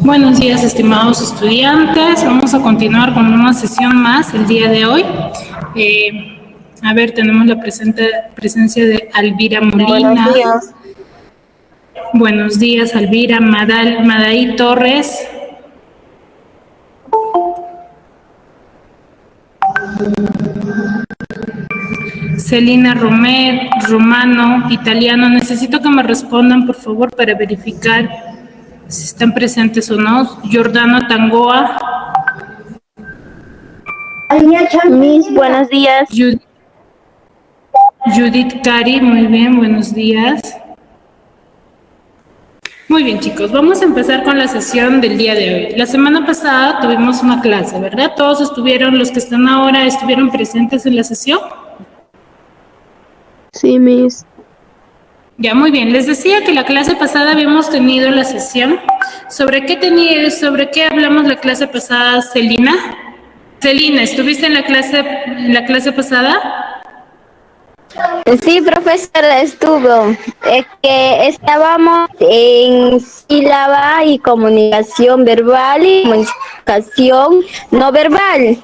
Buenos días, estimados estudiantes. Vamos a continuar con una sesión más el día de hoy. Tenemos la presencia de Alvira Molina. Buenos días. Buenos días, Alvira. Madaí Torres. Celina Romano, Italiano. Necesito que me respondan, por favor, para verificar si están presentes o no. Jordano Tangoa. Miss, buenos días. Judith Cari, muy bien, buenos días. Muy bien, chicos, vamos a empezar con la sesión del día de hoy. La semana pasada tuvimos una clase, ¿verdad? Todos los que están ahora, estuvieron presentes en la sesión. Sí, Miss. Ya, muy bien. Les decía que la clase pasada habíamos tenido la sesión. ¿Sobre qué hablamos la clase pasada, Celina? Celina, ¿estuviste en la clase pasada? Sí, profesora, estuvo. Es que estábamos en sílaba y comunicación verbal y comunicación no verbal.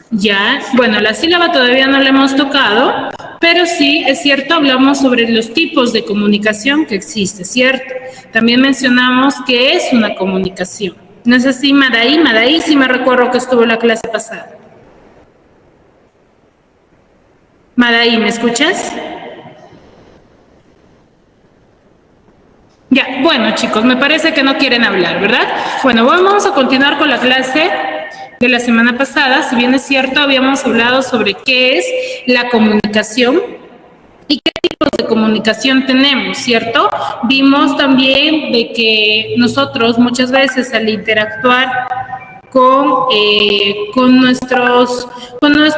Ya, bueno, la sílaba todavía no la hemos tocado, pero sí, es cierto, hablamos sobre los tipos de comunicación que existe, ¿cierto? También mencionamos qué es una comunicación. No es así, Madaí sí me recuerdo que estuvo en la clase pasada. Madaí, ¿me escuchas? Ya, bueno, chicos, me parece que no quieren hablar, ¿verdad? Bueno, vamos a continuar con la clase de la semana pasada. Si bien es cierto, habíamos hablado sobre qué es la comunicación y qué tipos de comunicación tenemos, ¿cierto? Vimos también de que nosotros muchas veces al interactuar con nuestro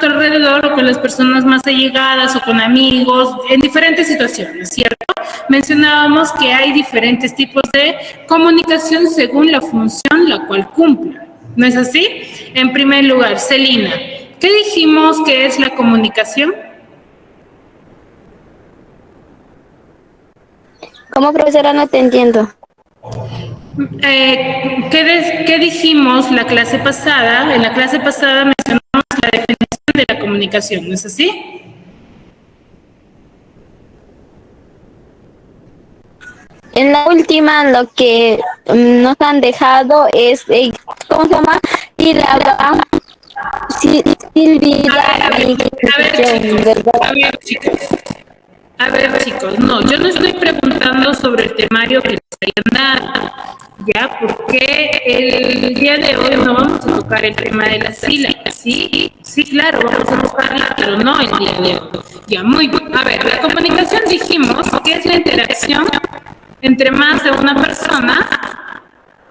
alrededor o con las personas más allegadas o con amigos en diferentes situaciones, ¿cierto? Mencionábamos que hay diferentes tipos de comunicación según la función la cual cumpla. ¿No es así? En primer lugar, Celina, ¿qué dijimos que es la comunicación? ¿Cómo, profesora? No te entiendo. ¿Qué dijimos la clase pasada? En la clase pasada mencionamos la definición de la comunicación, ¿no es así? En la última, lo que nos han dejado es, ¿cómo se llama? Sílaba, A ver, chicos, no, yo no estoy preguntando sobre el temario que les hayan dado, ¿ya? Porque el día de hoy no vamos a tocar el tema de la sílaba, ¿sí? Sí, claro, vamos a tocarla, pero no el día de hoy. Ya, muy bien. A ver, la comunicación dijimos que es la interacción entre más de una persona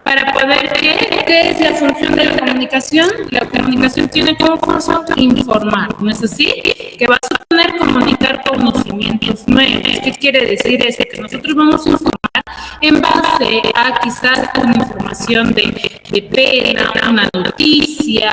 para poder, ¿qué es la función de la comunicación? La comunicación tiene como función informar, ¿no es así? Que va a suponer comunicar conocimientos nuevos. ¿Qué quiere decir eso? Que nosotros vamos a informar en base a quizás una información de pena, una noticia,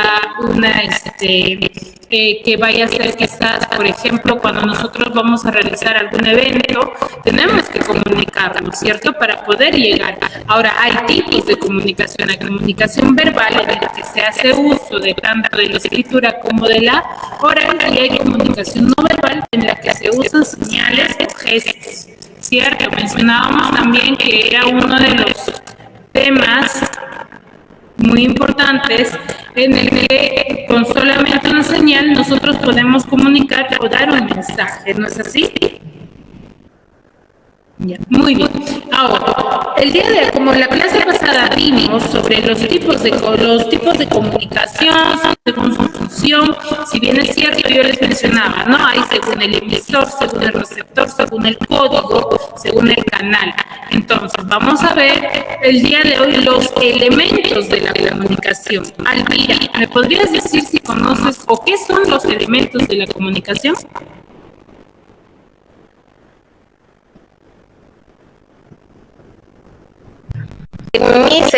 que vaya a ser quizás, por ejemplo, cuando nosotros vamos a realizar algún evento, tenemos que comunicarnos, ¿cierto? Para poder llegar. Ahora, hay tipos de comunicación. Hay comunicación verbal en la que se hace uso de tanto de la escritura como de la oral, y hay comunicación no verbal en la que se usan señales o gestos, ¿cierto? Mencionábamos también que era uno de los temas muy importantes en el que con solamente una señal nosotros podemos comunicar o dar un mensaje, ¿no es así? Ya, muy bien. Ahora, como la clase pasada vimos sobre los tipos de comunicación, según su función, si bien es cierto, yo les mencionaba, ¿no? Hay según el emisor, según el receptor, según el código, según el canal. Entonces, vamos a ver el día de hoy los elementos de la comunicación. Alvira, ¿me podrías decir si conoces o qué son los elementos de la comunicación? Mis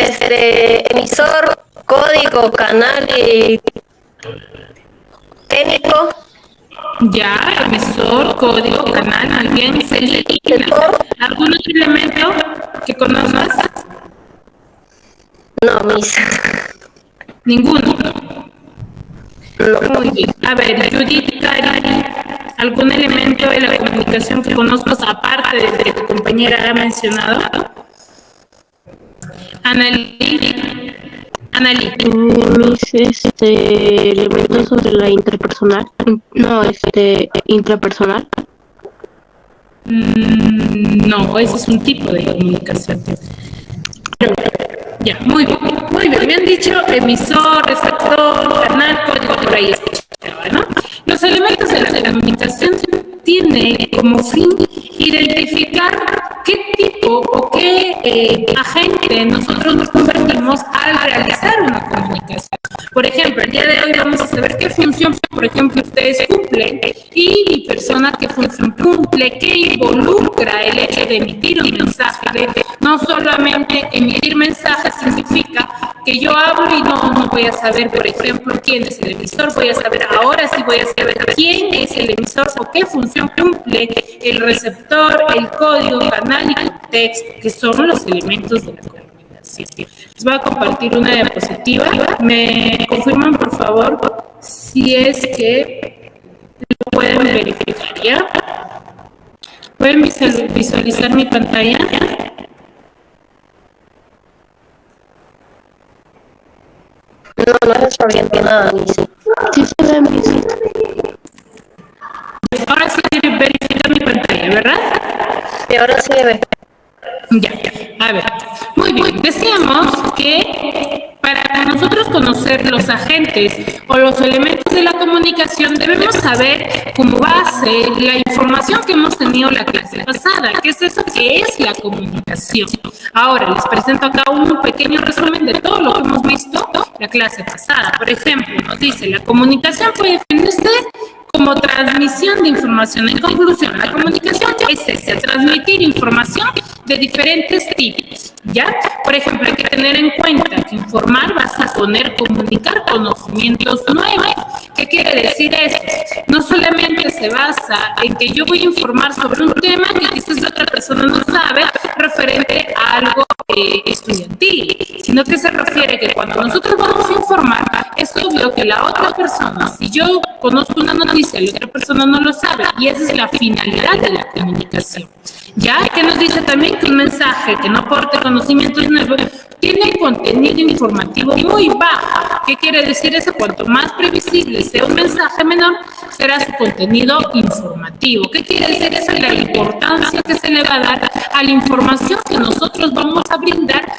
emisor, código, canal y técnico. Ya, emisor, código, canal, muy bien. ¿Algún otro elemento que conozcas? No, Miss. Ninguno. No. Muy bien. A ver, Judith, Cari, ¿algún elemento de la comunicación que conozcas aparte del que tu compañera ha mencionado? Analí. Analí. Mis elementos sobre la interpersonal, no, intrapersonal. No, ese es un tipo de comunicación. Ya, muy bien, muy bien. Me han dicho emisor, receptor, canal, código, por ahí escuchaba, ¿no? Los elementos de la comunicación tienen como fin identificar qué tipo o qué agente nosotros nos convertimos al realizar una comunicación. Por ejemplo, el día de hoy vamos a saber qué función, por ejemplo, ustedes cumplen y mi persona qué función cumple, qué involucra el hecho de emitir un mensaje. No solamente emitir mensajes significa que yo hablo y no voy a saber, por ejemplo, quién es el emisor, voy a saber ahora sí voy a saber quién es el emisor o qué función cumple el receptor, el código, canal y contexto, que son los elementos de la comunicación. Les voy a compartir una diapositiva. ¿Me confirman, por favor, si es que lo pueden verificar, ya? ¿Pueden visualizar mi pantalla? No está viendo nada, Miss. Sí se ve, Miss. Ahora sí verifica mi pantalla, ¿verdad? Y ahora se ve. Ya, a ver. Muy bien, decíamos que para nosotros conocer los agentes o los elementos de la comunicación debemos saber como base la información que hemos tenido la clase pasada. ¿Qué es eso? ¿Qué es la comunicación? Ahora les presento acá un pequeño resumen de todo lo que hemos visto la clase pasada. Por ejemplo, nos dice, la comunicación puede definirse como transmisión de información. En conclusión, la comunicación es esa, transmitir información de diferentes tipos, ¿ya? Por ejemplo, hay que tener en cuenta que informar va a suponer comunicar conocimientos nuevos. ¿Qué quiere decir eso? No solamente se basa en que yo voy a informar sobre un tema que quizás la otra persona no sabe referente a algo estudiantil, sino que se refiere que cuando nosotros vamos a informar, es obvio que la otra persona, si yo conozco una noticia y la otra persona no lo sabe, y esa es la finalidad de la comunicación. ¿Ya? Que nos dice también que un mensaje que no aporte conocimientos nuevos tiene un contenido informativo muy bajo. ¿Qué quiere decir eso? Cuanto más previsible sea un mensaje menor, será su contenido informativo. ¿Qué quiere decir eso? La importancia que se le va a dar a la información que nosotros vamos a brindar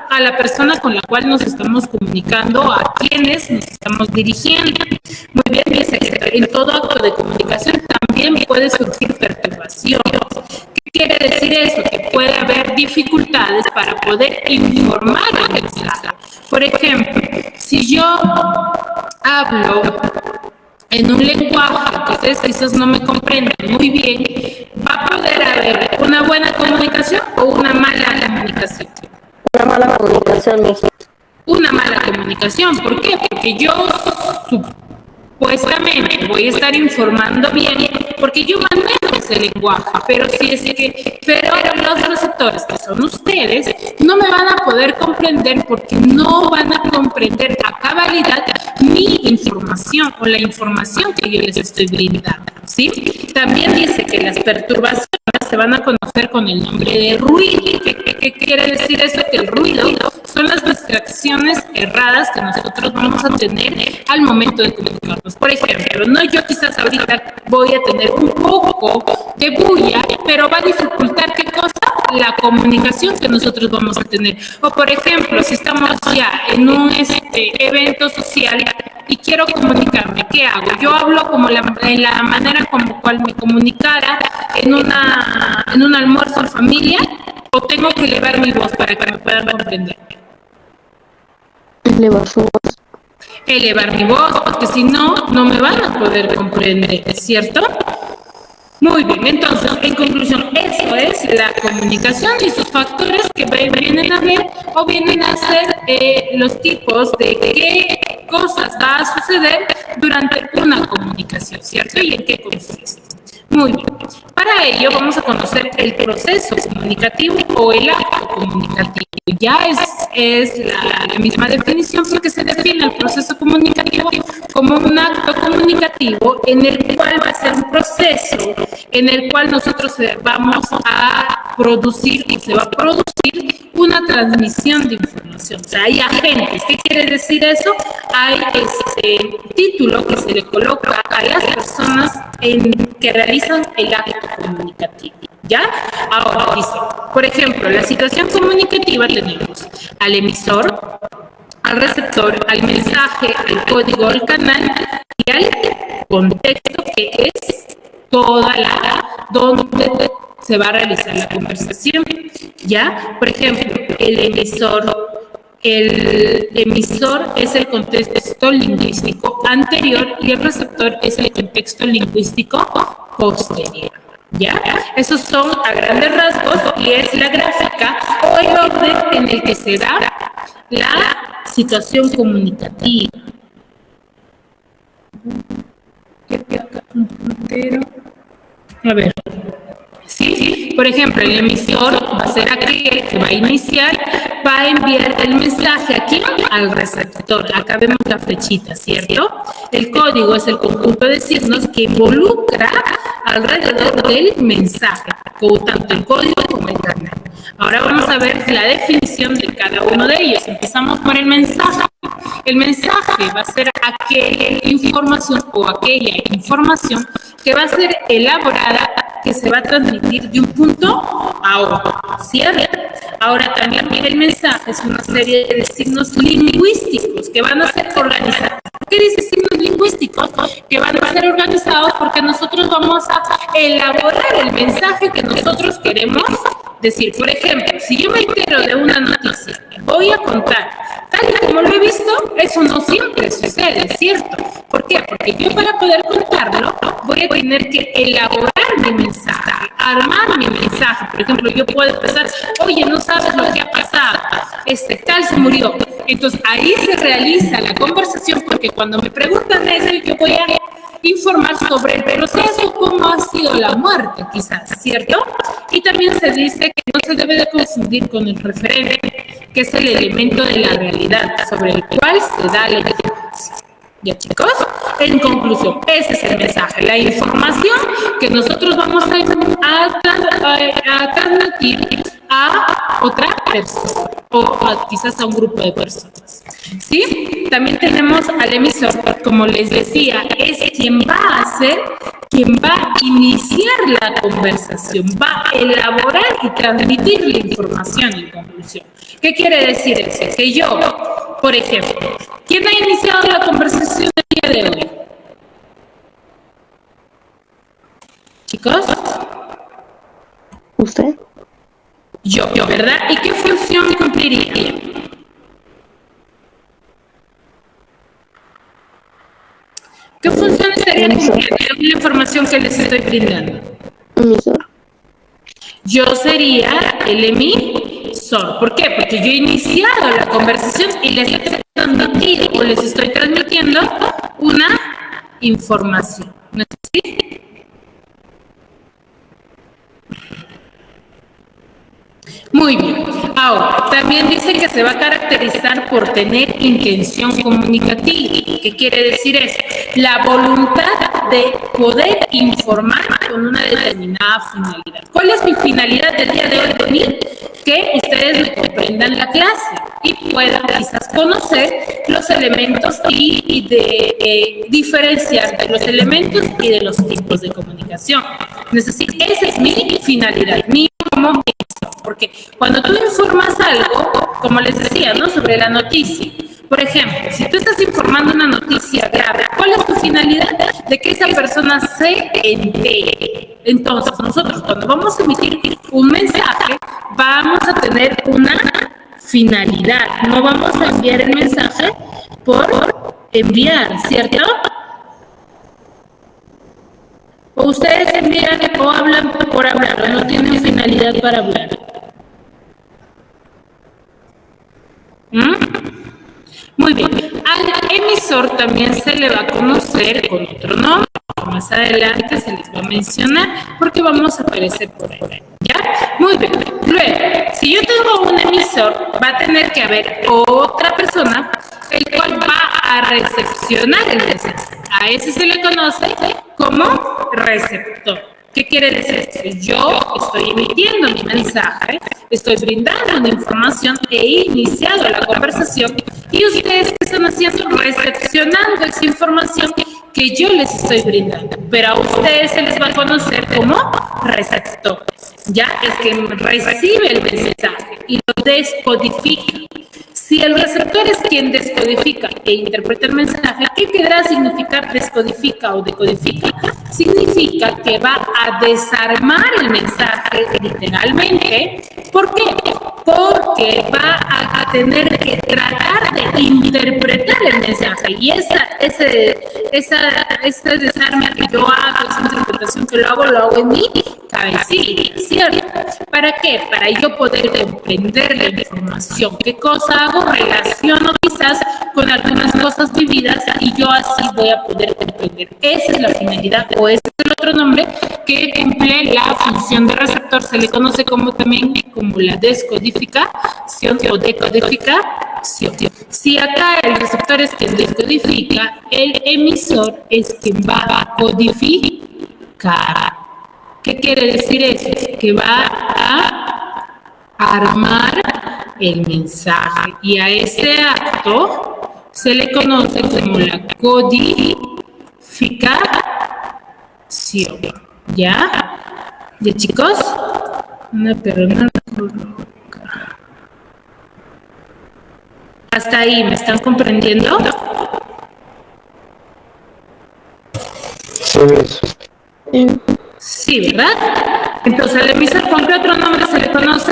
a la persona con la cual nos estamos comunicando, a quienes nos estamos dirigiendo. Muy bien, dice que en todo acto de comunicación también puede surgir perturbación. ¿Qué quiere decir eso? Que puede haber dificultades para poder informar al mensaje. Por ejemplo, si yo hablo en un lenguaje que ustedes quizás no me comprenden muy bien, ¿va a poder haber una buena comunicación o una mala comunicación? Una mala comunicación, Miss. Una mala comunicación. ¿Por qué? Porque yo supuestamente voy a estar informando bien porque yo manejo ese lenguaje, pero los receptores, que son ustedes, no me van a poder comprender porque no van a comprender a cabalidad mi información o la información que yo les estoy brindando, ¿sí? También dice que las perturbaciones se van a conocer con el nombre de ruido. ¿Qué quiere decir eso? Que el ruido son las distracciones erradas que nosotros vamos a tener al momento de comunicarnos. Por ejemplo, yo quizás ahorita voy a tener un poco de bulla, pero va a dificultar, ¿qué cosa? La comunicación que nosotros vamos a tener. O por ejemplo, si estamos ya en un evento social y quiero comunicarme, ¿qué hago? Yo hablo como en la manera como cual me comunicara en un almuerzo en familia, o tengo que elevar mi voz para que me puedan comprender. Elevar su voz. Elevar mi voz, porque si no, no me van a poder comprender, ¿es cierto? Muy bien, entonces, en conclusión, eso es la comunicación y sus factores que vienen a ver o vienen a ser los tipos de qué cosas va a suceder durante una comunicación, ¿cierto? Y en qué consiste. Muy bien. Para ello vamos a conocer el proceso comunicativo o el acto comunicativo. Ya es la misma definición porque se define el proceso comunicativo como un acto comunicativo en el cual va a ser un proceso en el cual nosotros vamos a producir y se va a producir una transmisión de información. O sea, hay agentes. ¿Qué quiere decir eso? Hay título que se le coloca a las personas que realizan el acto comunicativo. ¿Ya? Ahora dice, por ejemplo, la situación comunicativa tenemos al emisor, al receptor, al mensaje, al código, al canal y al contexto, que es toda donde se va a realizar la conversación. ¿Ya? Por ejemplo, el emisor es el contexto lingüístico anterior y el receptor es el contexto lingüístico posterior. ¿Ya? Esos son a grandes rasgos y es la gráfica o el orden en el que se da la situación comunicativa. A ver. Sí, por ejemplo, el emisor va a ser aquel que va a iniciar, va a enviar el mensaje aquí al receptor. Acá vemos la flechita, ¿cierto? El código es el conjunto de signos que involucra alrededor del mensaje, tanto el código como el canal. Ahora vamos a ver la definición de cada uno de ellos. Empezamos por el mensaje. El mensaje va a ser aquella información o aquella información que va a ser elaborada, que se va a transmitir de un punto a otro, ¿cierto? Ahora también el mensaje es una serie de signos lingüísticos que van a ser organizados. ¿Por qué dice signos lingüísticos? Que van a ser organizados porque nosotros vamos a elaborar el mensaje que nosotros queremos decir. Por ejemplo, si yo me entero de una noticia, voy a contar, tal y como lo he visto, eso no siempre sucede, ¿cierto? ¿Por qué? Porque yo para poder contarlo voy a tener que elaborar mi mensaje, armar mi mensaje. Por ejemplo, yo puedo empezar, oye, no sabes lo que ha pasado, tal se murió. Entonces ahí se realiza la conversación porque cuando me preguntan eso, yo voy a informar sobre el proceso, cómo ha sido la muerte, quizás, ¿cierto? Y también se dice que no se debe de confundir con el referente, que es el elemento de la realidad sobre el cual se da la información. ¿Ya, chicos? En conclusión, ese es el mensaje, la información que nosotros vamos a transmitir a otra persona o quizás a un grupo de personas. ¿Sí? También tenemos al emisor, como les decía, es quien va a iniciar la conversación, va a elaborar y transmitir la información en conclusión. ¿Qué quiere decir eso? Que yo, por ejemplo, ¿quién ha iniciado la conversación del día de hoy? ¿Chicos? ¿Usted? Yo, ¿verdad? ¿Y qué función cumpliría? ¿Qué función estaría cumpliendo la información que les estoy brindando? Emisor. Yo sería el emisor. ¿Por qué? Porque yo he iniciado la conversación y les estoy transmitiendo una información. ¿No es así? Muy bien. Ahora, también dice que se va a caracterizar por tener intención comunicativa. ¿Qué quiere decir eso? La voluntad de poder informar con una determinada finalidad. ¿Cuál es mi finalidad del día de hoy, Tony? Que ustedes me comprendan la clase y puedan quizás conocer los elementos y diferenciar de los elementos y de los tipos de comunicación. Es decir, esa es mi finalidad, mi como porque cuando tú informas algo, como les decía, ¿no? Sobre la noticia, por ejemplo, si tú estás informando una noticia grave, ¿cuál es tu finalidad? De que esa persona se entere. Entonces, nosotros cuando vamos a emitir un mensaje, vamos a tener una finalidad. No vamos a enviar el mensaje por enviar, ¿cierto? O ustedes envían o hablan por hablar, o no tienen finalidad para hablar. Muy bien. Al emisor también se le va a conocer con otro nombre, como más adelante se les va a mencionar porque vamos a aparecer por ahí. ¿Ya? Muy bien. Luego, si yo tengo un emisor, va a tener que haber otra persona el cual va a recepcionar el mensaje. A ese se le conoce como receptor. ¿Qué quiere decir? Que yo estoy emitiendo mi mensaje, estoy brindando una información, he iniciado la conversación y ustedes ¿qué están haciendo? Recepcionando esa información que yo les estoy brindando. Pero a ustedes se les va a conocer como receptor. Ya es que recibe el mensaje y lo descodifica. Si el receptor es quien descodifica e interpreta el mensaje, ¿qué querrá significar descodifica o decodifica? Significa que va a desarmar el mensaje literalmente. ¿Por qué? Porque va a tener que tratar de interpretar el mensaje. Y ese desarme que yo hago, esa interpretación que lo hago en mi cabecilla, ¿cierto? ¿Para qué? Para yo poder comprender la información. ¿Qué cosa hago? Relaciono quizás con algunas cosas vividas y yo así voy a poder comprender. Esa es la finalidad o ese es el otro nombre que cumple la función de receptor. Se le conoce también como la descodificación o decodificación. Si acá el receptor es quien descodifica, el emisor es quien va a codificar. ¿Qué quiere decir eso? Que va a armar el mensaje y a ese acto se le conoce como la codificación. ¿Ya? ¿Ya, chicos? Hasta ahí, ¿me están comprendiendo? Sí, ¿verdad? Entonces, al emisor, ¿con qué otro nombre se le conoce?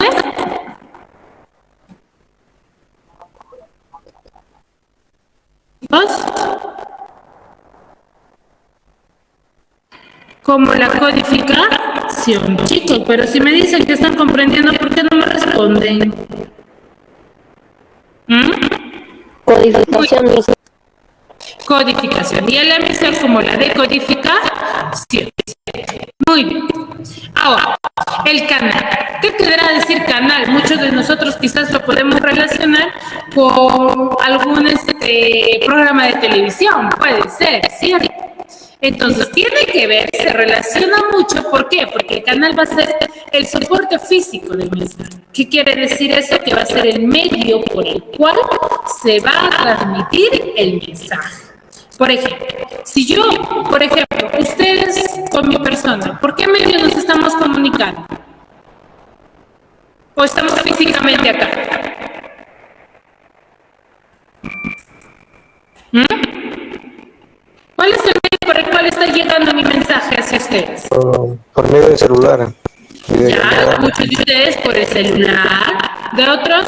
Como la codificación, chicos, pero si me dicen que están comprendiendo, ¿por qué no me responden? Codificación. Codificación. Y el emisor como la decodificación. Muy bien. Ahora, el canal. ¿Qué querrá decir canal? Muchos de nosotros quizás lo podemos relacionar con algún programa de televisión. Puede ser, ¿cierto? Entonces, tiene que ver, se relaciona mucho. ¿Por qué? Porque el canal va a ser el soporte físico del mensaje. ¿Qué quiere decir eso? Que va a ser el medio por el cual se va a transmitir el mensaje. Por ejemplo, si yo, ustedes con mi persona, ¿por qué medio nos estamos comunicando? ¿O estamos físicamente acá? ¿Cuál es el medio por el cual está llegando mi mensaje hacia ustedes? Por medio del celular. Ya, muchos de ustedes por el celular. ¿De otros?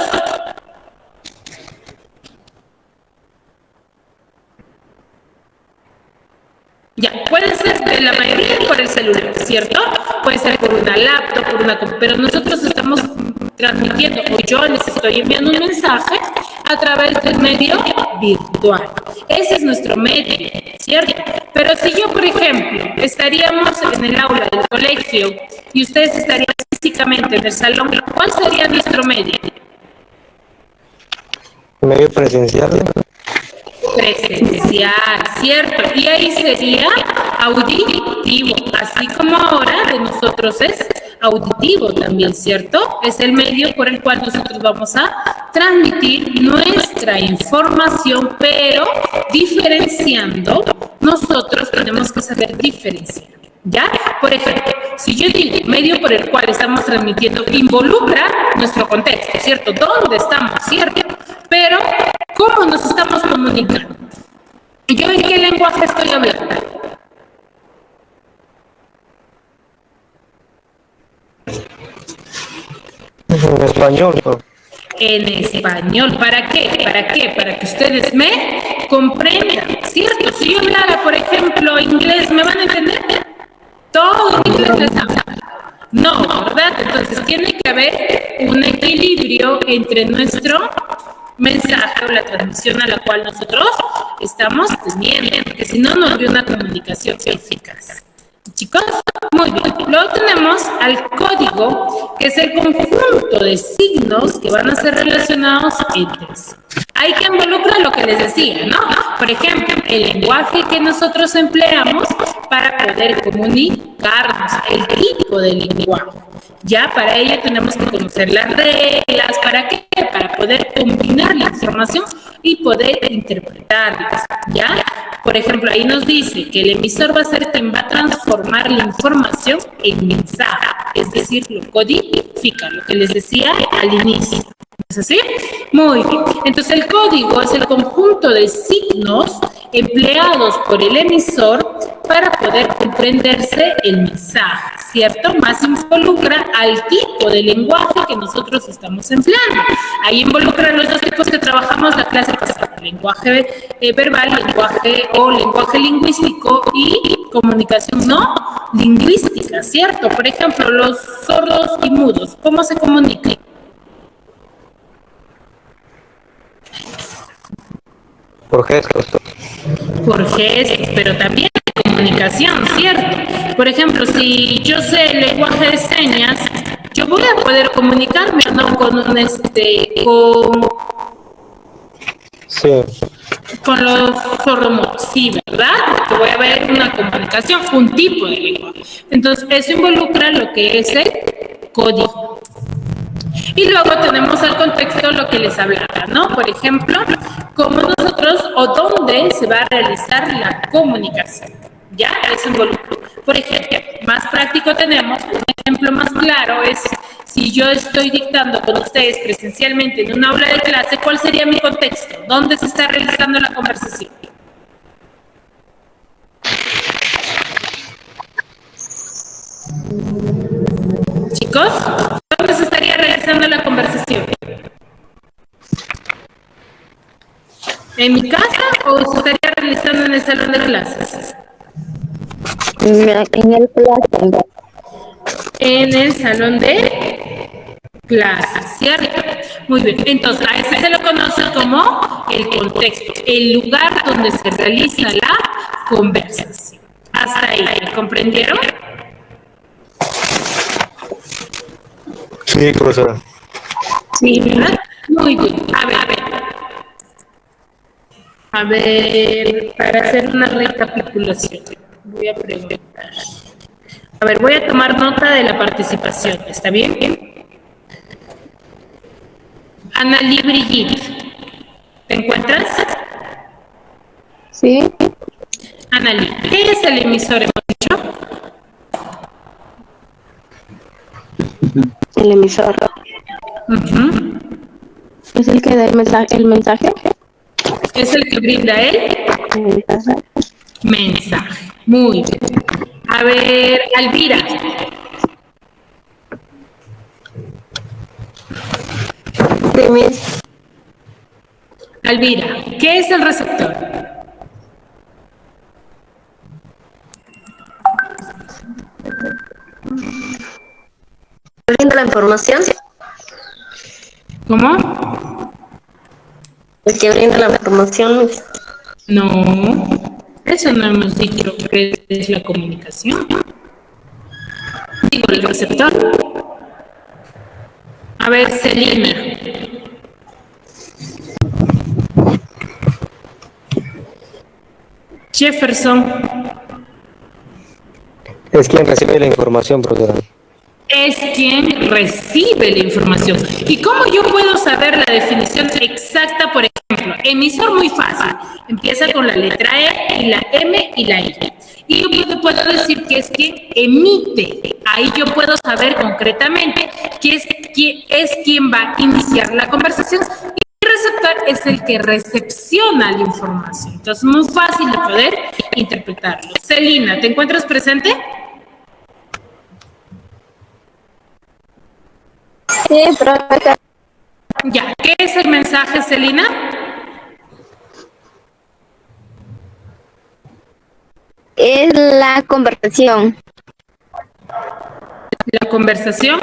Ya, puede ser de la mayoría por el celular, ¿cierto? Puede ser por una laptop, pero nosotros estamos transmitiendo, o yo les estoy enviando un mensaje a través del medio virtual. Ese es nuestro medio, ¿cierto? Pero si yo, por ejemplo, estaríamos en el aula del colegio y ustedes estarían físicamente en el salón, ¿cuál sería nuestro medio? Medio presencial. Presencial, ¿cierto? Y ahí sería auditivo, así como ahora de nosotros es auditivo también, ¿cierto? Es el medio por el cual nosotros vamos a transmitir nuestra información, pero diferenciando, nosotros tenemos que saber diferenciar, ¿ya? Por ejemplo, si yo digo medio por el cual estamos transmitiendo, involucra nuestro contexto, ¿cierto? ¿Dónde estamos, cierto? Pero, ¿cómo nos estamos comunicando? ¿Yo en qué lenguaje estoy hablando? En español. En español. ¿Para qué? ¿Para qué? Para que ustedes me comprendan, ¿cierto? Si yo hablara, por ejemplo, inglés, ¿me van a entender? Todo en inglés les habla. No, ¿verdad? Entonces tiene que haber un equilibrio entre nuestro mensaje o la transmisión a la cual nosotros estamos teniendo, porque si no, no hay una comunicación eficaz. Chicos, muy bien. Luego tenemos al código, que es el conjunto de signos que van a ser relacionados entre sí. Hay que involucrar lo que les decía, ¿no? Por ejemplo, el lenguaje que nosotros empleamos para poder comunicarnos, el tipo de lenguaje. Ya para ello tenemos que conocer las reglas. ¿Para qué? Para poder combinar la información y poder interpretarlas. ¿Ya? Por ejemplo, ahí nos dice que el emisor va a ser quien va a transformar la información en mensaje. Es decir, lo codifica, lo que les decía al inicio. ¿Es así? Muy bien. Entonces, el código es el conjunto de signos empleados por el emisor para poder comprenderse el mensaje, ¿cierto? Más involucra al tipo de lenguaje que nosotros estamos empleando. Ahí involucran los dos tipos que trabajamos la clase pasada, lenguaje verbal, lenguaje lingüístico y comunicación no lingüística, ¿cierto? Por ejemplo, los sordos y mudos, ¿cómo se comunican? Por gestos. Por gestos, pero también de comunicación, ¿cierto? Por ejemplo, si yo sé el lenguaje de señas, yo voy a poder comunicarme, ¿no? Con los sordomudos, sí, ¿verdad? Porque voy a ver una comunicación, un tipo de lenguaje. Entonces, eso involucra lo que es el código. Y luego tenemos al contexto lo que les hablaba, ¿no? Por ejemplo, cómo nosotros o dónde se va a realizar la comunicación. ¿Ya? Eso involucra. Por ejemplo, más práctico tenemos, un ejemplo más claro es, si yo estoy dictando con ustedes presencialmente en una aula de clase, ¿cuál sería mi contexto? ¿Dónde se está realizando la conversación? Chicos, ¿dónde se estaría realizando la conversación? ¿En mi casa o se estaría realizando en el salón de clases? En el clase. En el salón de clases, ¿cierto? Muy bien, entonces a ese se lo conoce como el contexto, el lugar donde se realiza la conversación. Hasta ahí, ¿comprendieron? Sí, profesora. Sí, ¿verdad? Muy bien, a ver, para hacer una recapitulación, voy a preguntar. A ver, voy a tomar nota de la participación, ¿está bien? Annalí Brigitte, ¿te encuentras? Sí. Annalí, ¿qué es el emisor, hemos dicho? El emisor. Es el que da el mensaje. Es el que brinda el mensaje. Muy bien. A ver, Alvira. Alvira, ¿qué es el receptor? ¿Brinda la información? ¿Cómo? El que brinda la información. No, eso no hemos dicho que es la comunicación. Digo, el receptor. A ver, Celina. Jefferson. Es quien recibe la información, profesora. Es quien recibe la información. ¿Y cómo yo puedo saber la definición exacta? Por ejemplo, emisor muy fácil. Empieza con la letra E y la M y la I. Y yo puedo decir que es quien emite. Ahí yo puedo saber concretamente que es quien va a iniciar la conversación. Y el receptor es el que recepciona la información. Entonces, muy fácil de poder interpretarlo. Celina, ¿te encuentras presente? Sí, profesor. Ya, ¿qué es el mensaje, Celina? Es la conversación. La conversación.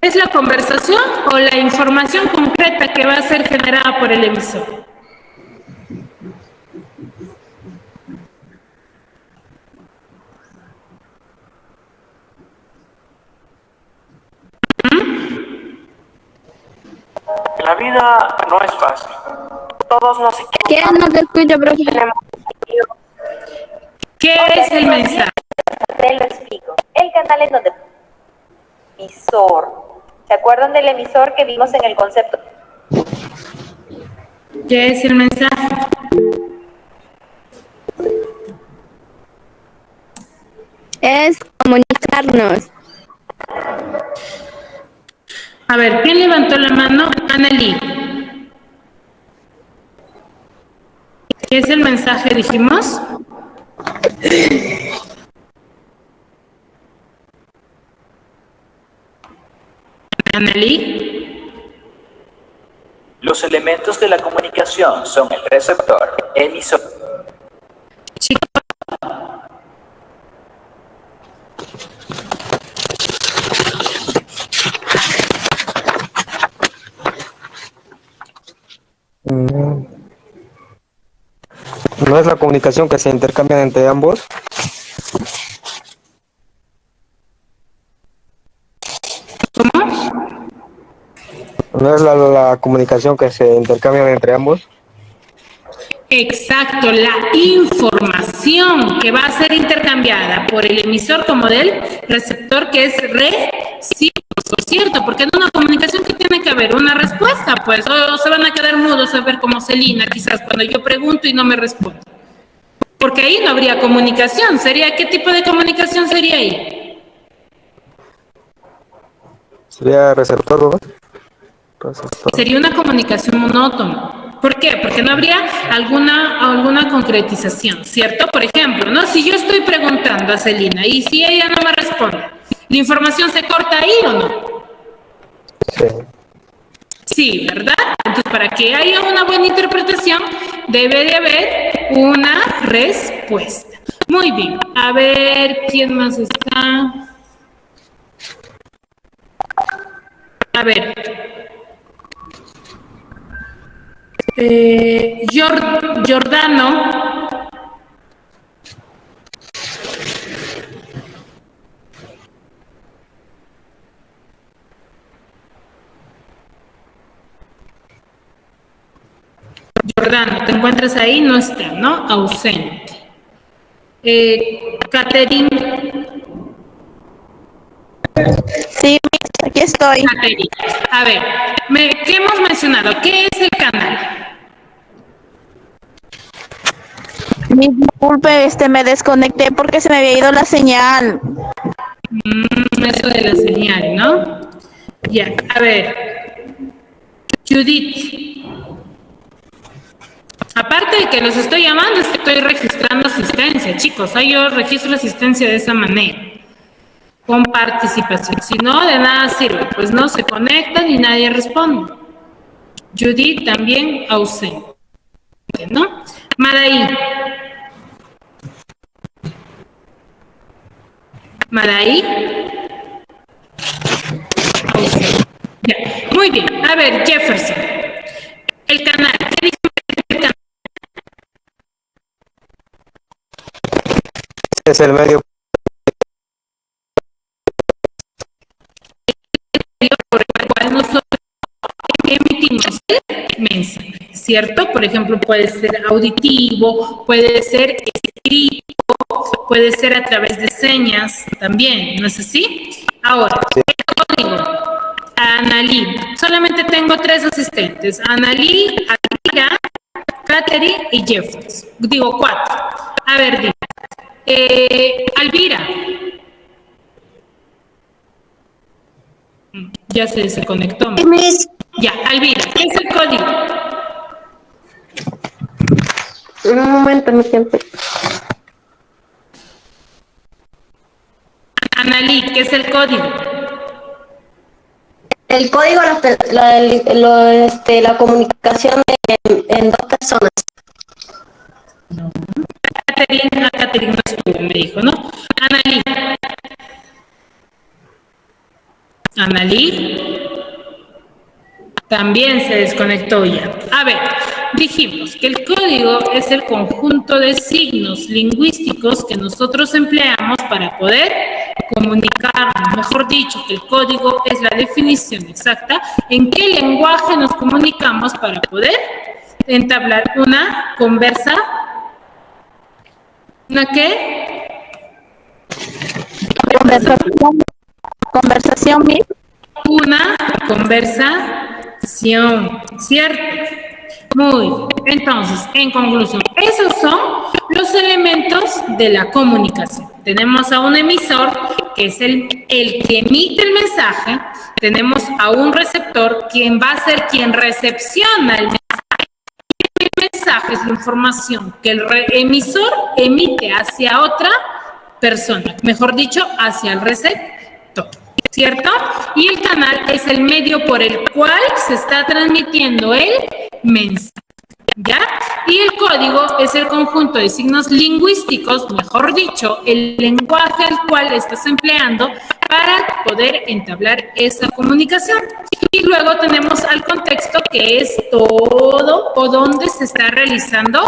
¿Es la conversación o la información concreta que va a ser generada por el emisor? La vida no es fácil. Todos nos ¿Qué? No te escucho, profesor. ¿Qué es el mensaje? Te lo explico. El canal es donde emisor. ¿Se acuerdan del emisor que vimos en el concepto? ¿Qué es el mensaje? Es comunicarnos. A ver, ¿quién levantó la mano? Anneli. ¿Qué es el mensaje, dijimos? Anneli. Los elementos de la comunicación son el receptor, emisor. Chicos, ¿no es la comunicación que se intercambia entre ambos? ¿cómo? ¿No es la comunicación que se intercambia entre ambos? Exacto, la información que va a ser intercambiada por el emisor como del receptor que es recíproco, ¿cierto? Porque en una comunicación que tiene que haber una respuesta, pues, o se van a quedar mudos a ver como Celina, quizás cuando yo pregunto y no me responde. Porque ahí no habría comunicación. ¿Qué tipo de comunicación sería ahí? ¿Sería receptor, ¿verdad? Receptor. Sería una comunicación monótona. ¿Por qué? Porque no habría alguna concretización, ¿cierto? Por ejemplo, ¿no? Si yo estoy preguntando a Celina y si ella no me responde, ¿la información se corta ahí o no? Sí. Sí, ¿verdad? Entonces, para que haya una buena interpretación, debe de haber una respuesta. Muy bien. A ver, ¿quién más está? A ver. Giordano. Giordano, ¿te encuentras ahí? No está, ¿no? Ausente. Catherine. Sí, aquí estoy. Catherine. A ver, ¿qué hemos mencionado? ¿Qué es el canal? Disculpe, me desconecté porque se me había ido la señal. Eso de la señal, ¿no? Ya, a ver. Judith. Aparte de que los estoy llamando, es que estoy registrando asistencia, chicos. Yo registro asistencia de esa manera, con participación. Si no, de nada sirve, pues no se conectan y nadie responde. Judith también ausente, ¿no? Madaí. Madaí. Ausente. Ya. Muy bien. A ver, Jefferson. El canal. ¿Qué dice el canal? Es el medio Por el cual nosotros emitimos el mensaje, ¿cierto? Por ejemplo, puede ser auditivo, puede ser escrito, puede ser a través de señas también, ¿no es así? Ahora, el código. Annalí. Solamente tengo 3 asistentes. Annalí, Alvira, Catherine y Jeffers. Digo 4. A ver, dime. Alvira. Ya se conectó. Ya, Alvira, ¿qué es el código? Un momento, mi tiempo. Annalí, ¿qué es el código? El código, la comunicación en 2 personas. Catherine no estuvo, me dijo, ¿no? Annalí. Analí también se desconectó ya. A ver, dijimos que el código es el conjunto de signos lingüísticos que nosotros empleamos para poder comunicarnos. Mejor dicho, que el código es la definición exacta en qué lenguaje nos comunicamos para poder entablar una conversa. ¿Una qué? Conversación, Miss. Una conversación, ¿cierto? Muy bien. Entonces, en conclusión, esos son los elementos de la comunicación. Tenemos a un emisor, que es el que emite el mensaje. Tenemos a un receptor, quien va a ser quien recepciona el mensaje. El mensaje es la información que el emisor emite hacia otra persona, mejor dicho, hacia el receptor, ¿cierto? Y el canal es el medio por el cual se está transmitiendo el mensaje, ¿ya? Y el código es el conjunto de signos lingüísticos, mejor dicho, el lenguaje al cual estás empleando para poder entablar esa comunicación. Y luego tenemos al contexto, que es todo o donde se está realizando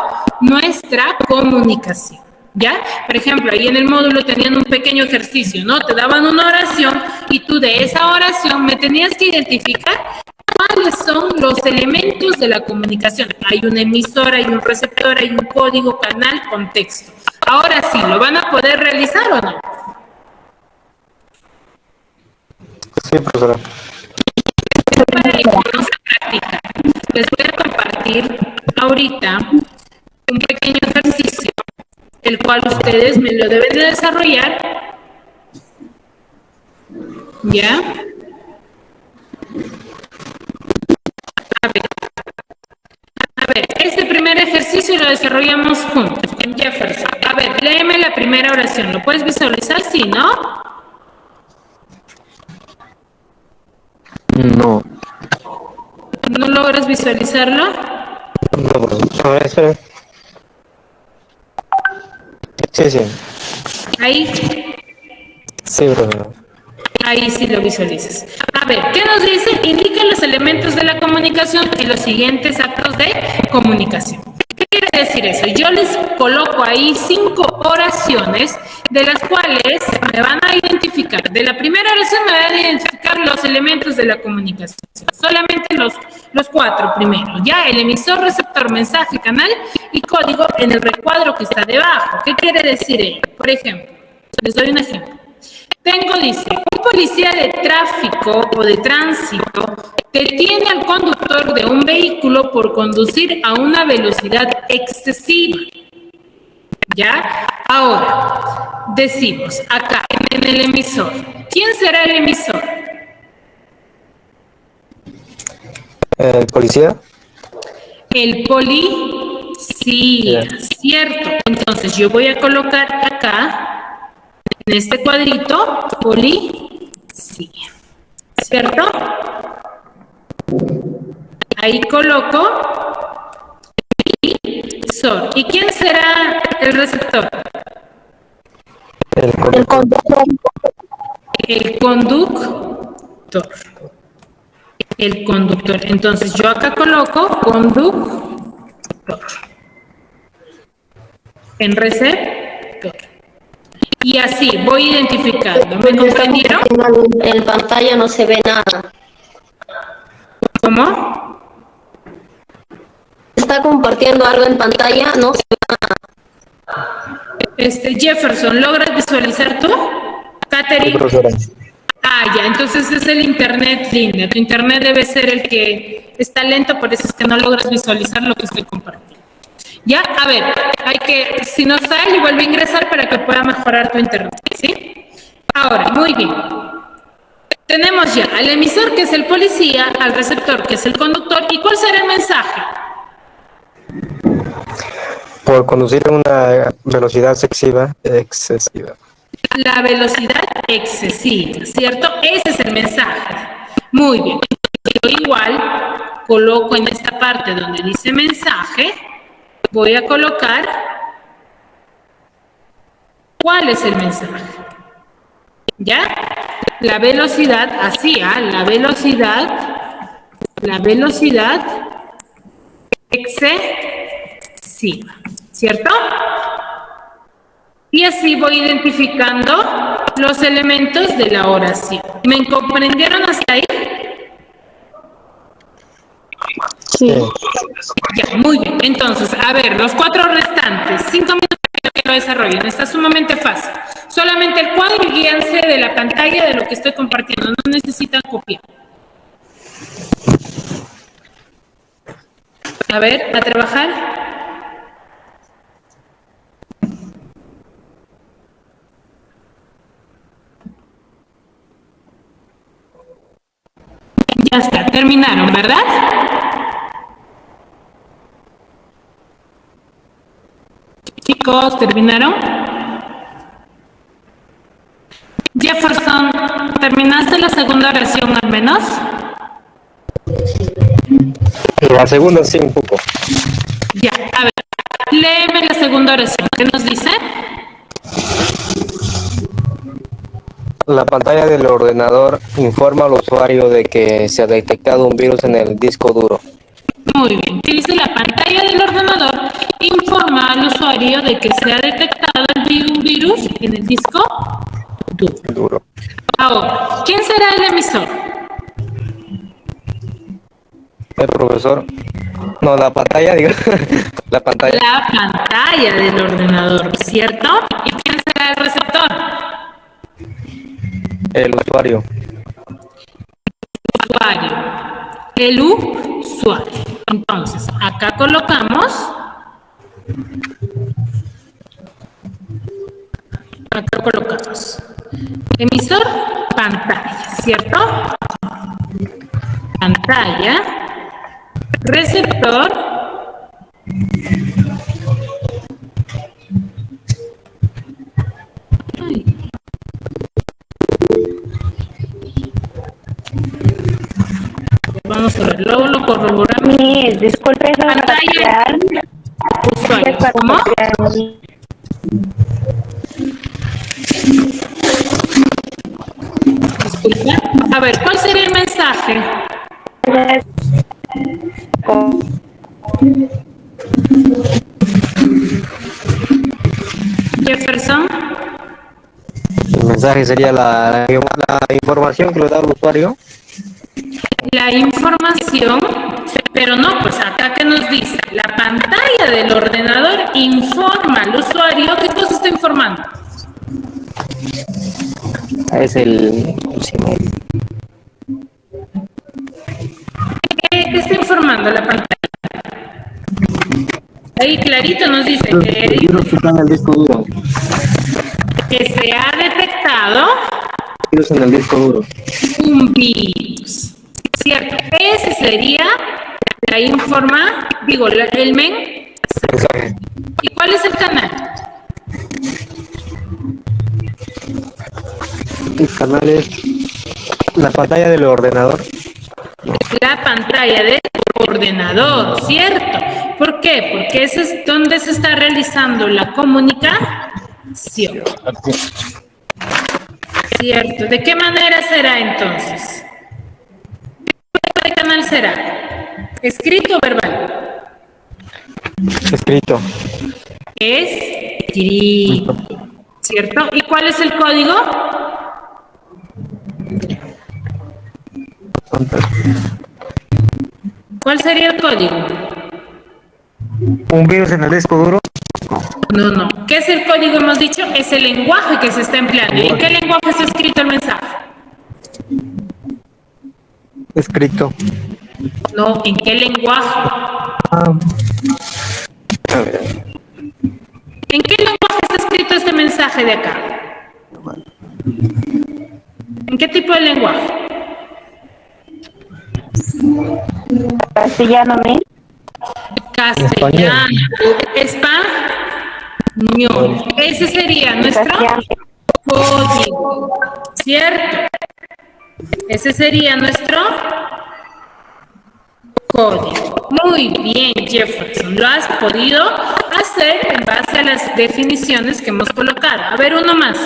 nuestra comunicación, ¿ya? Por ejemplo, ahí en el módulo tenían un pequeño ejercicio, ¿no? Te daban una oración y tú de esa oración me tenías que identificar cuáles son los elementos de la comunicación. Hay un emisor, hay un receptor, hay un código, canal, contexto. Ahora sí, ¿lo van a poder realizar o no? Sí, profesora. Para ello vamos a practicar. Les voy a compartir ahorita un pequeño ejercicio, el cual ustedes me lo deben de desarrollar, ¿ya? A ver, este primer ejercicio lo desarrollamos juntos en Jefferson. A ver, léeme la primera oración. ¿Lo puedes visualizar? Sí, ¿no? No. ¿No logras visualizarlo? No, profesora. A ver, espera. Sí, sí. Ahí. Sí, profesora. Ahí sí lo visualizas. A ver, ¿qué nos dice? Indica los elementos de la comunicación en los siguientes actos de comunicación. ¿Qué quiere decir eso? Yo les coloco ahí 5 oraciones, de las cuales me van a identificar. De la primera oración me van a identificar los elementos de la comunicación. Solamente los 4 primeros. Ya, el emisor, receptor, mensaje, canal y código en el recuadro que está debajo. ¿Qué quiere decir ello? Por ejemplo, les doy un ejemplo. Dice, un policía de tráfico o de tránsito detiene al conductor de un vehículo por conducir a una velocidad excesiva. ¿Ya? Ahora, decimos acá en el emisor. ¿Quién será el emisor? ¿El policía? El policía, ¿cierto? Entonces yo voy a colocar acá, en este cuadrito, policía, ¿cierto? Ahí coloco emisor. ¿Y quién será el receptor? El conductor. El conductor. El conductor. Entonces yo acá coloco conductor. En receptor. Y así voy identificando. ¿Me comprendieron? En pantalla no se ve nada. ¿Cómo? Está compartiendo algo en pantalla, no se ve nada. Jefferson, ¿logras visualizar tú? Sí, Catherine. profesora. Ah, ya, entonces es el internet, Linda. Tu internet debe ser el que está lento, por eso es que no logras visualizar lo que estoy compartiendo. Ya, a ver, si no sale, vuelve a ingresar para que pueda mejorar tu internet, ¿sí? Ahora, muy bien. Tenemos ya al emisor, que es el policía, al receptor, que es el conductor, ¿y cuál será el mensaje? Por conducir a una velocidad excesiva. La velocidad excesiva, ¿cierto? Ese es el mensaje. Muy bien. Yo igual coloco en esta parte donde dice mensaje, voy a colocar ¿cuál es el mensaje? ¿Ya? la velocidad, así, la velocidad excesiva, ¿cierto? Y así voy identificando los elementos de la oración. ¿Me comprendieron hasta ahí? Sí. Ya, muy bien. Entonces, a ver, los 4 restantes, 5 minutos para que lo desarrollen. Está sumamente fácil. Solamente el cuadro y guíense de la pantalla de lo que estoy compartiendo. No necesitan copiar. A ver, a trabajar. Ya está, terminaron, ¿verdad? Chicos, ¿terminaron? Jefferson, ¿terminaste la segunda oración al menos? La segunda sí, un poco. Ya, a ver, léeme la segunda oración. ¿Qué nos dice? La pantalla del ordenador informa al usuario de que se ha detectado un virus en el disco duro. Muy bien. ¿Qué dice? La pantalla del ordenador informa al usuario de que se ha detectado un virus en el disco duro. Ahora, ¿quién será el emisor? El profesor. No, la pantalla, digo. La pantalla. La pantalla del ordenador, ¿cierto? ¿Y quién será el receptor? El usuario. El usuario. Entonces, acá colocamos. Emisor, pantalla, ¿cierto? Pantalla. Receptor. Vamos a ver, luego lo corroboramos. Disculpe, Pantalla. Usuario. ¿Cómo? Disculpa. A ver, ¿cuál sería el mensaje? Jefferson. El mensaje sería la información que le da al usuario. La información, pero no, pues acá que nos dice, la pantalla del ordenador informa al usuario. ¿Qué cosa está informando? Es el... ¿Qué está informando la pantalla? Ahí clarito nos dice que se ha detectado virus en el disco duro. un virus. ¿Cierto? Ese sería la el mensaje. ¿Y cuál es el canal? El canal es la pantalla del ordenador. La pantalla del ordenador, ¿cierto? ¿Por qué? Porque ese es donde se está realizando la comunicación. ¿Cierto? ¿De qué manera será entonces? ¿Qué canal será? ¿Escrito o verbal? Escrito. Escrito. ¿Cierto? ¿Y cuál es el código? ¿Cuál sería el código? ¿Un virus en el disco duro? No. ¿Qué es el código? Hemos dicho, es el lenguaje que se está empleando. ¿Y en qué lenguaje está escrito el mensaje? Escrito. No, ¿en qué lenguaje? ¿En qué lenguaje está escrito este mensaje de acá? ¿En qué tipo de lenguaje? castellano, ¿me? Castellano. Español. Ese sería nuestro código, ¿cierto? Ese sería nuestro código. Muy bien, Jefferson. Lo has podido hacer en base a las definiciones que hemos colocado. A ver, uno más.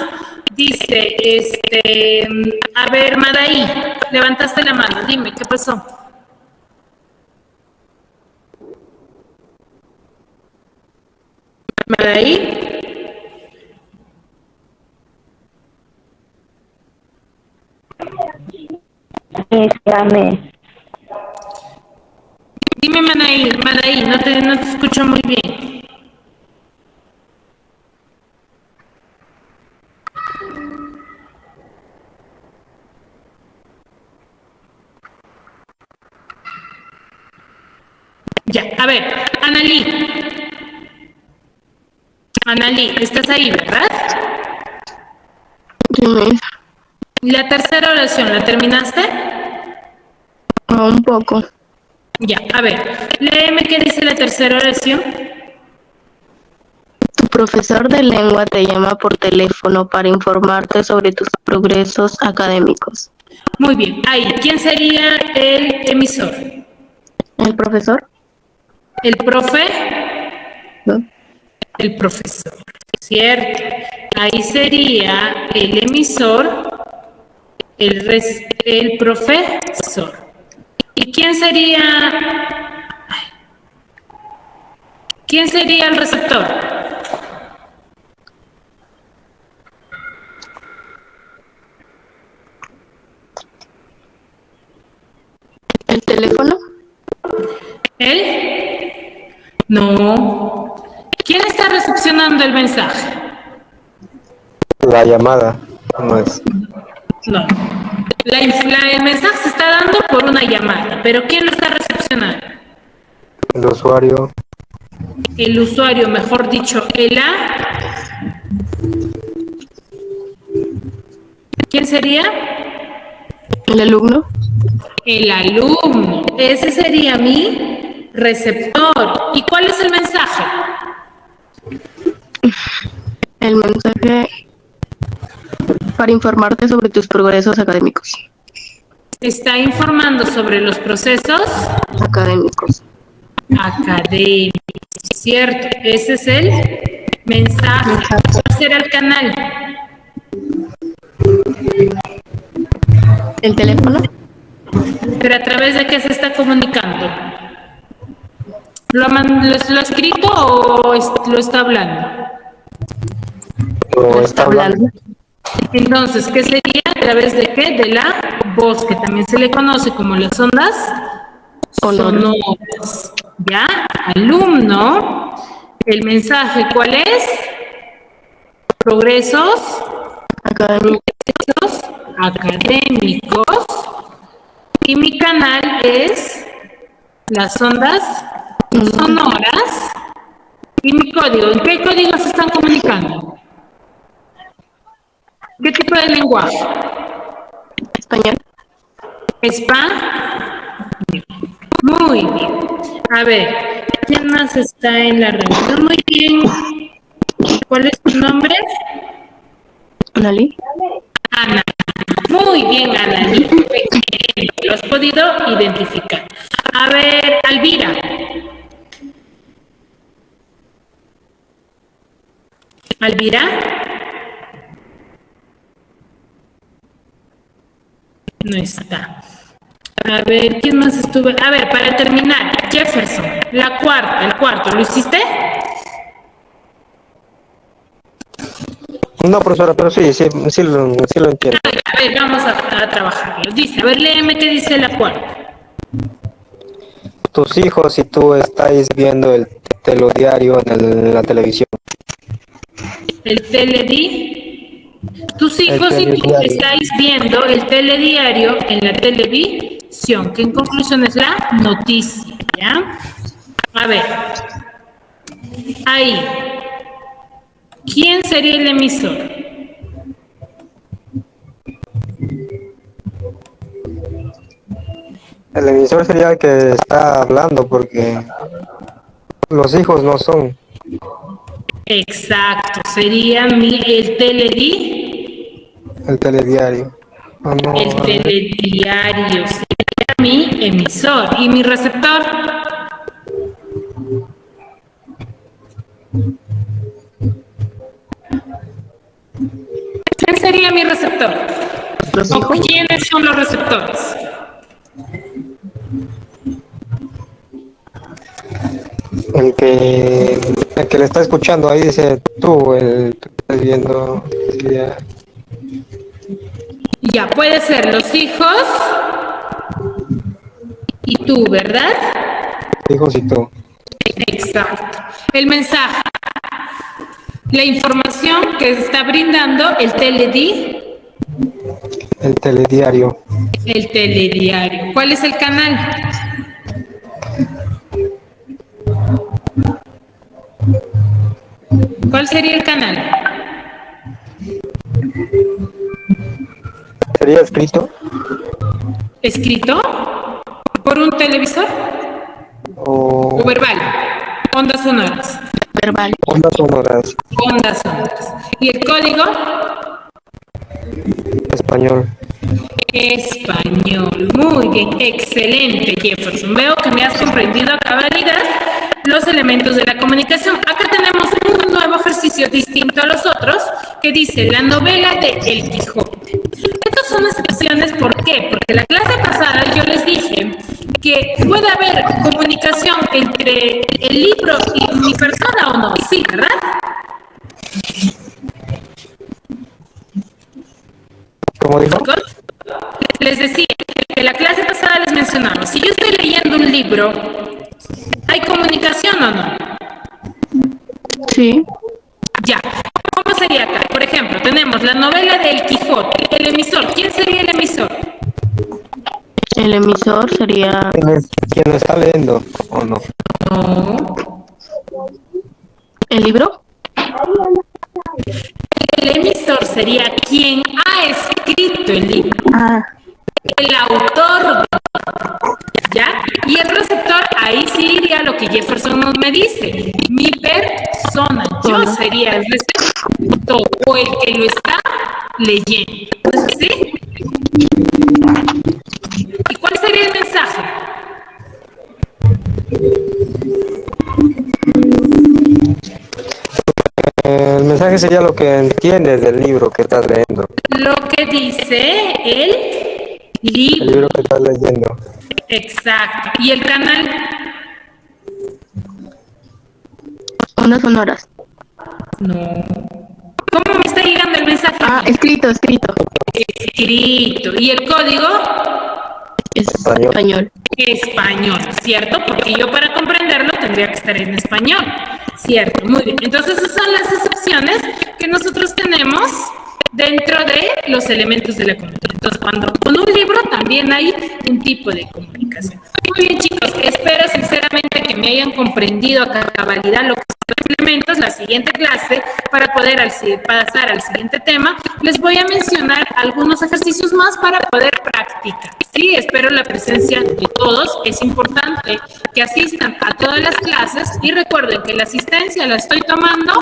Dice, a ver, Madaí, levantaste la mano, dime, ¿qué pasó? Madaí. Espérame. Dime, Madaí, no te escucho muy bien. Ya, a ver, Analí, estás ahí, ¿verdad? Dime, La tercera oración, ¿la terminaste? un poco. Ya, a ver, léeme qué dice la tercera oración. Tu profesor de lengua te llama por teléfono para informarte sobre tus progresos académicos. Muy bien, ahí, ¿quién sería el emisor? ¿El profesor? ¿El profe? ¿No? El profesor, ¿cierto? Ahí sería el emisor, el profesor. ¿Y quién sería el receptor? ¿El teléfono? ¿Él? No. ¿Quién está recepcionando el mensaje? La llamada, no es. No. El mensaje se está dando por una llamada, pero ¿quién lo está recepcionando? El usuario, El usuario, mejor dicho, ¿Quién sería? ¿El alumno? El alumno. Ese sería mi receptor. ¿Y cuál es el mensaje? El mensaje para informarte sobre tus progresos académicos. Está informando sobre los procesos Académicos. académicos, ¿cierto? Ese es el mensaje. ¿Cuál será el canal? ¿El teléfono? ¿Pero a través de qué se está comunicando? ¿Lo ha escrito o lo está hablando? o está hablando. Entonces, ¿qué sería? ¿A través de qué? De la voz, que también se le conoce como las ondas sonoras. ¿Ya? Alumno, el mensaje, ¿cuál es? Progresos académicos. Y mi canal es las ondas sonoras. Y mi código, ¿en qué código se están comunicando? ¿Qué tipo de lenguaje? Español. Muy bien. A ver, ¿quién más está en la reunión? Muy bien. ¿Cuál es tu nombre? ¿Analí? Ana. Muy bien, Ana. Lo has podido identificar. A ver, Alvira. Alvira. No está. A ver, ¿quién más estuvo? A ver, para terminar, Jefferson, el cuarto, ¿lo hiciste? No, profesora, pero sí lo entiendo. A ver, vamos a trabajarlo. Dice, a ver, léeme qué dice la cuarta. Tus hijos y tú estáis viendo el telediario en la televisión. El teledi. Tus hijos y tú telediario. estáis viendo el telediario en la televisión, que en conclusión es la noticia, ¿ya? A ver, ahí, ¿quién sería el emisor? El emisor sería el que está hablando porque los hijos no son. Exacto, sería el El telediario. Ah, no, el telediario sería mi emisor y mi receptor. ¿Quién sería sería mi receptor? Los ¿O hijos. quiénes son los receptores? El que le está escuchando ahí dice tú, tú estás viendo. Sería Ya, puede ser los hijos y tú, ¿verdad? hijos y tú. Exacto. El mensaje, la información que está brindando el El telediario. telediario. ¿Cuál es el canal? ¿Cuál sería el canal? ¿Sería escrito? ¿Escrito? ¿Por un televisor? ¿O ¿O verbal? Ondas sonoras. Verbal. ondas sonoras? Ondas sonoras. ¿Y el código? Español. Español. Muy bien, excelente, Jefferson. Veo que me has comprendido a cabalidad los elementos de la comunicación. Acá tenemos un nuevo ejercicio distinto a los otros que dice la novela de El Quijote. Estas son excepciones, ¿por qué? Porque la clase pasada yo les dije que puede haber comunicación entre el libro y mi persona o no. Sí, ¿verdad? ¿Cómo dijo? Les decía que la clase pasada les mencionaba, si yo estoy leyendo un libro, ¿hay comunicación o no? Sí. Ya. ¿Cómo sería acá? Por ejemplo, tenemos la novela de El Quijote, el emisor. ¿Quién sería el emisor? El emisor sería ¿Quién lo está leyendo o no? No. el libro. El emisor sería quien ha escrito el libro. Ah, El autor, ¿ya? Y el receptor, ahí sí iría lo que Jefferson nos me dice. Mi persona, yo sería el receptor o el que lo está leyendo. ¿No es así? ¿Y cuál sería el mensaje? El mensaje sería lo que entiendes del libro que estás leyendo. Lo que dice el El libro. libro que estás leyendo. Exacto. ¿Y el canal? Ondas sonoras. No. ¿Cómo me está llegando el mensaje? Ah, escrito. Escrito. ¿Y el código? Español. Español, ¿cierto? Porque yo para comprenderlo tendría que estar en español, ¿cierto? Muy bien. Entonces esas son las excepciones que nosotros tenemos dentro de los elementos de la comunicación. Entonces, cuando con un libro también hay un tipo de comunicación. Muy bien, chicos, espero sinceramente que me hayan comprendido a cabalidad lo que son los elementos. La siguiente clase, para poder pasar al siguiente tema, les voy a mencionar algunos ejercicios más para poder practicar. Sí, espero la presencia de todos. Es importante que asistan a todas las clases y recuerden que la asistencia la estoy tomando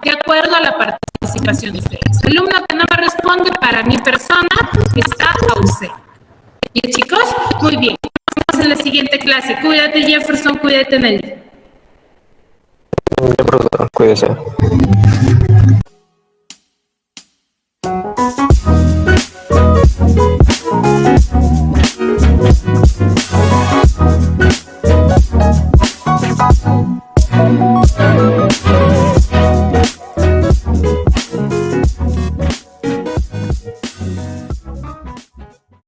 de acuerdo a la participación de ustedes. El alumno que no me responde para mi persona está ausente. Bien, chicos, muy bien. Vamos a la siguiente clase. Cuídate, Jefferson, cuídate, Nelly. De pronto, cuídese.